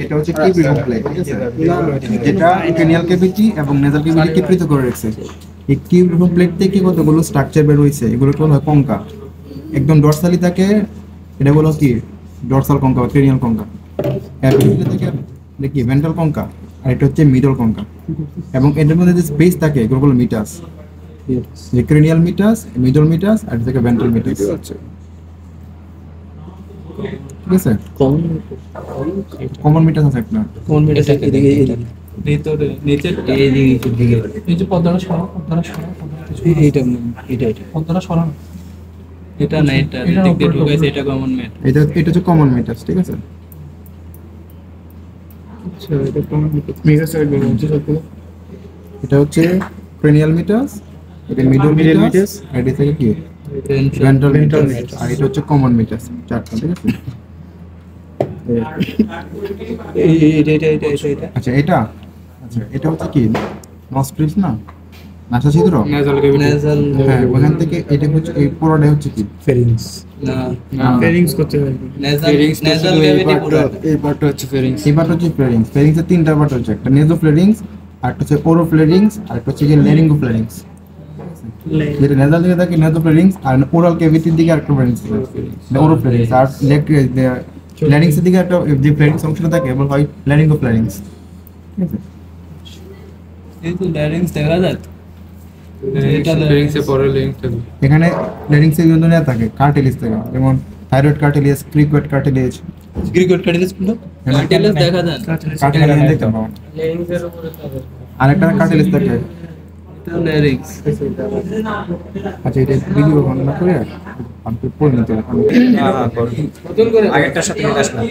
এটা হচ্ছে cubic plate, ঠিক আছে, যেটা ক্রেনিয়াল ক্যাভিটি এবং নেজাল ক্যাভিটিকে পৃথক করে রাখছে। এই কিউবিক প্লেট থেকে কতগুলো স্ট্রাকচার বের হইছে, এগুলো বলা হয় কঙ্কা। একদম ডরসালি থাকে, এটা বলো কি ডরসাল কঙ্কা বা ক্রেনিয়াল কঙ্কা। এর ভিতরে থেকে দেখি ভেন্ট্রাল কঙ্কা, আর এটা হচ্ছে মিডল কঙ্কা। এবং এদের মধ্যে যে স্পেস থাকে এগুলো হলো মিটাস, যে ক্রেনিয়াল মিটাস, মিডল মিটাস, আর থেকে ভেন্ট্রাল মিটাস। ঠিক আছে, কমন মিটাস আছে একটা। কোন মিটার এদিকে ভিতরে নিচে দিকে এই যে পর্দাটা সরাও এইটা পর্দাটা সরানো এটা না, এটা দিক দিয়ে ঢুকাইছে, এটা কমন মিট, এটা হচ্ছে কমন মিটাস। ঠিক আছে, আচ্ছা এটা কমন মিটার সাইড হচ্ছে সবগুলো। এটা হচ্ছে ক্রেনিয়াল মিটাস, এটা মিডল মিটাস, আর এটা থেকে কি ভেন্ট্রাল মিটাস, আর এটা হচ্ছে কমন মিটাস। চারটা, ঠিক আছে। আচ্ছা এটা হচ্ছে কি নস্ট্রিলস না, নাসা ছিদ্র, নেজাল। হ্যাঁ, ওখান থেকে এটা হচ্ছে এই পুরোটা হচ্ছে কি ফেরিংস। না ফেরিংস করতে হবে। নেজাল ক্যাভিটি পুরো। এই পার্টটা হচ্ছে ফেরিংস। এই পার্ট হচ্ছে ফ্লেরিংস। ফ্লেরিংসের তিনটা পার্ট হচ্ছে, একটা নেজো ফ্লেরিংস, আর একটা হচ্ছে ওরো ফ্লেরিংস, আর একটা হচ্ছে ল্যারিঙ্গো ফ্লেরিংস। যেটা নেজাল দিকে থাকে নেজো ফ্লেরিংস, আর ওরাল ক্যাভিটির দিকে আরেকটা ফ্লেরিংস আছে, ওরো ফ্লেরিংস। আর ল্যারিংসের দিকে একটা যে ফ্লেরিংস অংশটা থাকে বলা হয় ল্যারিঙ্গো ফ্লেরিংস। ঠিক আছে, এই তো ল্যারিংস দেখা যায়, এটা ফেরিংসে পরে লিংক থাকবে। এখানে ল্যারিংসের বিভিন্ন নেয়া থাকে, কার্টিলেজ থাকে, যেমন thyroid cartilage, cricoid cartilage. Cricket cartilage কোনটা? কার্টিলেজ দেখা যায়, কার্টিলেজ দেখতে পাবো। ল্যারিংসের উপরে থাকে, আরেকটা কার্টিলেজ থাকে। এটা ল্যারিংস। আচ্ছা, এটা ভিডিও বন্ধ করে আমি পড়ে নিতে হবে। নতুন করে আগেরটার সাথে মিলাস না।